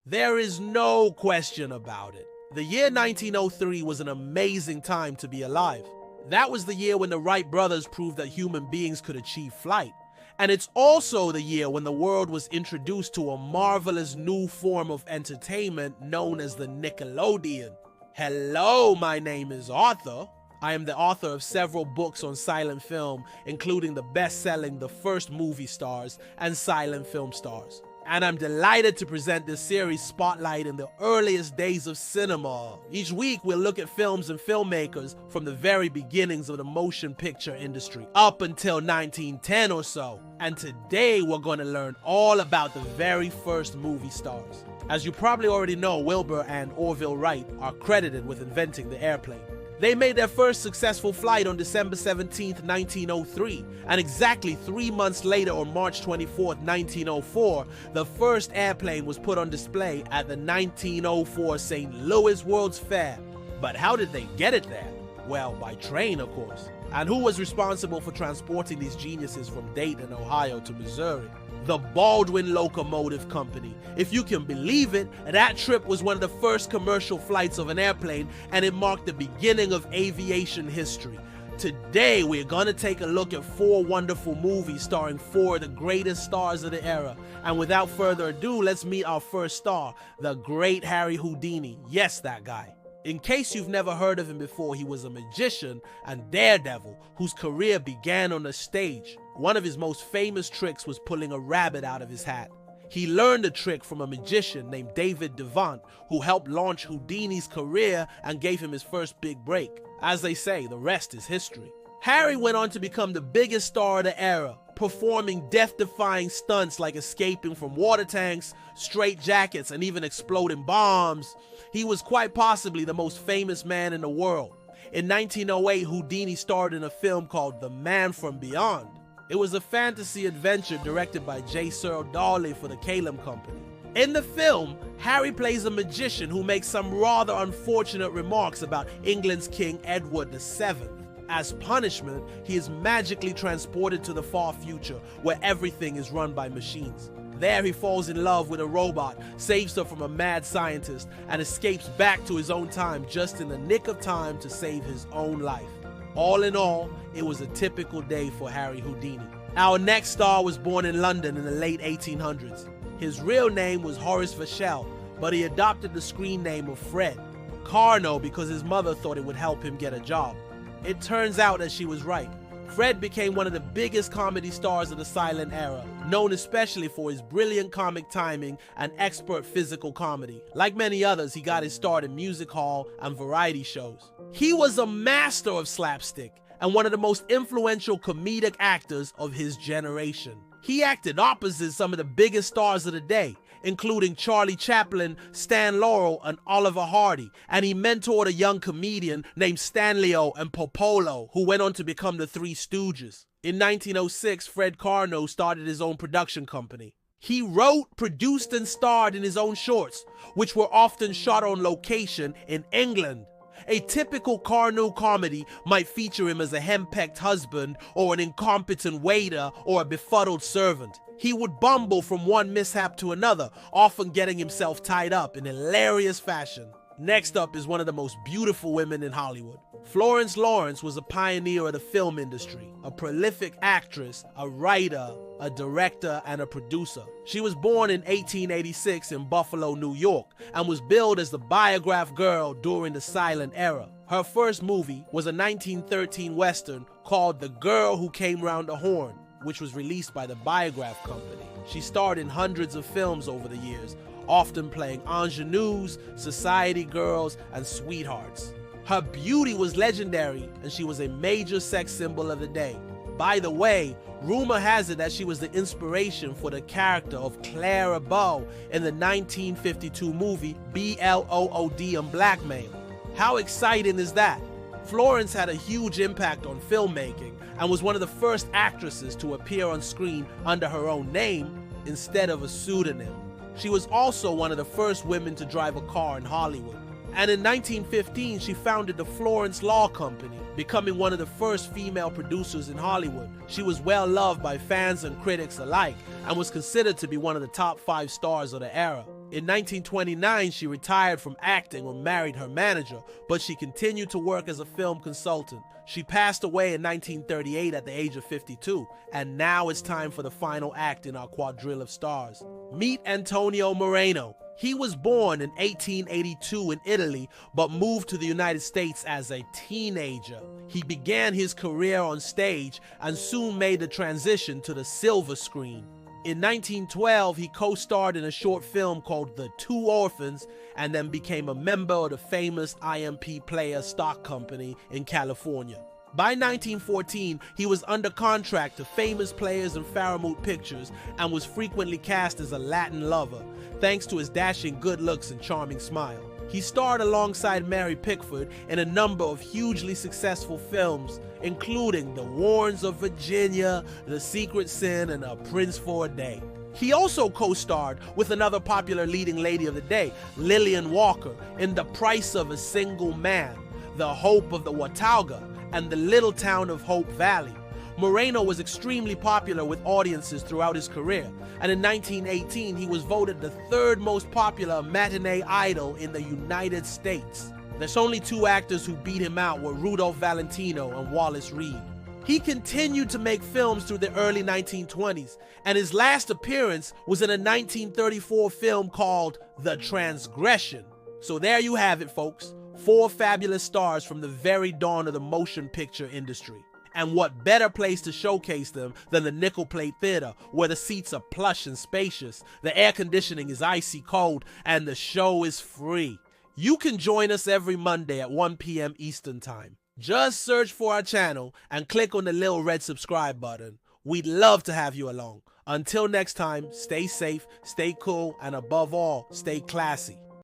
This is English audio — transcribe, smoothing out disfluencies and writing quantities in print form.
There is no question about it. The year 1903 was an amazing time to be alive. That was the year when the Wright brothers proved that human beings could achieve flight. And it's also the year when the world was introduced to a marvelous new form of entertainment known as the Nickelodeon. Hello, my name is Arthur. I am the author of several books on silent film, including the best-selling The First Movie Stars and Silent Film Stars. And I'm delighted to present this series spotlighting the earliest days of cinema. Each week we'll look at films and filmmakers from the very beginnings of the motion picture industry up until 1910 or so. And today we're going to learn all about the very first movie stars. As you probably already know, Wilbur and Orville Wright are credited with inventing the airplane. They made their first successful flight on December 17, 1903, and exactly 3 months later on March 24, 1904, the first airplane was put on display at the 1904 St. Louis World's Fair. But how did they get it there? Well, by train, of course. And who was responsible for transporting these geniuses from Dayton, Ohio to Missouri? The Baldwin Locomotive Company. If you can believe it, that trip was one of the first commercial flights of an airplane, and it marked the beginning of aviation history. Today, we're gonna take a look at 4 wonderful movies starring 4 of the greatest stars of the era. And without further ado, let's meet our first star, the great Harry Houdini. Yes, that guy. In case you've never heard of him before, he was a magician and daredevil whose career began on the stage. One of his most famous tricks was pulling a rabbit out of his hat. He learned the trick from a magician named David Devant, who helped launch Houdini's career and gave him his first big break. As they say, the rest is history. Harry went on to become the biggest star of the era, performing death-defying stunts like escaping from water tanks, straitjackets, and even exploding bombs. He was quite possibly the most famous man in the world. In 1908, Houdini starred in a film called The Man from Beyond. It was a fantasy adventure directed by J. Searle Dawley for the Calum Company. In the film, Harry plays a magician who makes some rather unfortunate remarks about England's King Edward VII. As punishment, he is magically transported to the far future, where everything is run by machines. There he falls in love with a robot, saves her from a mad scientist, and escapes back to his own time just in the nick of time to save his own life. All in all, it was a typical day for Harry Houdini. Our next star was born in London in the late 1800s. His real name was Horace Vachel, but he adopted the screen name of Fred Carno because his mother thought it would help him get a job. It turns out that she was right. Fred became one of the biggest comedy stars of the silent era, known especially for his brilliant comic timing and expert physical comedy. Like many others, he got his start in music hall and variety shows. He was a master of slapstick and one of the most influential comedic actors of his generation. He acted opposite some of the biggest stars of the day, including Charlie Chaplin, Stan Laurel, and Oliver Hardy, and he mentored a young comedian named Stanlio and Popolo, who went on to become the Three Stooges. In 1906, Fred Carno started his own production company. He wrote, produced, and starred in his own shorts, which were often shot on location in England. A typical Carno comedy might feature him as a henpecked husband or an incompetent waiter or a befuddled servant. He would bumble from one mishap to another, often getting himself tied up in hilarious fashion. Next up is one of the most beautiful women in Hollywood. Florence Lawrence was a pioneer of the film industry, a prolific actress, a writer, a director, and a producer. She was born in 1886 in Buffalo, New York, and was billed as the Biograph girl during the silent era. Her first movie was a 1913 Western called The Girl Who Came Round the Horn, which was released by the Biograph Company. She starred in hundreds of films over the years, often playing ingenues, society girls, and sweethearts. Her beauty was legendary, and she was a major sex symbol of the day. By the way, rumor has it that she was the inspiration for the character of Clara Bow in the 1952 movie Blood and Blackmail. How exciting is that? Florence had a huge impact on filmmaking and was one of the first actresses to appear on screen under her own name instead of a pseudonym. She was also one of the first women to drive a car in Hollywood. And in 1915, she founded the Florence Law Company, becoming one of the first female producers in Hollywood. She was well loved by fans and critics alike and was considered to be one of the top 5 stars of the era. In 1929, she retired from acting and married her manager, but she continued to work as a film consultant. She passed away in 1938 at the age of 52, and now it's time for the final act in our quadrille of stars. Meet Antonio Moreno. He was born in 1882 in Italy, but moved to the United States as a teenager. He began his career on stage and soon made the transition to the silver screen. In 1912, he co-starred in a short film called The Two Orphans and then became a member of the famous IMP Player stock company in California. By 1914, he was under contract to Famous Players and Fairmount Pictures and was frequently cast as a Latin lover, thanks to his dashing good looks and charming smile. He starred alongside Mary Pickford in a number of hugely successful films, including The Warrens of Virginia, The Secret Sin, and A Prince for a Day. He also co-starred with another popular leading lady of the day, Lillian Walker, in The Price of a Single Man, The Hope of the Watauga, and The Little Town of Hope Valley. Moreno was extremely popular with audiences throughout his career, and in 1918 he was voted the third most popular matinee idol in the United States. There's only two actors who beat him out were Rudolph Valentino and Wallace Reed. He continued to make films through the early 1920s, and his last appearance was in a 1934 film called The Transgression. So there you have it, folks. 4 fabulous stars from the very dawn of the motion picture industry. And what better place to showcase them than the Nickel Plate Theater, where the seats are plush and spacious, the air conditioning is icy cold, and the show is free. You can join us every Monday at 1 p.m. Eastern Time. Just search for our channel and click on the little red subscribe button. We'd love to have you along. Until next time, stay safe, stay cool, and above all, stay classy.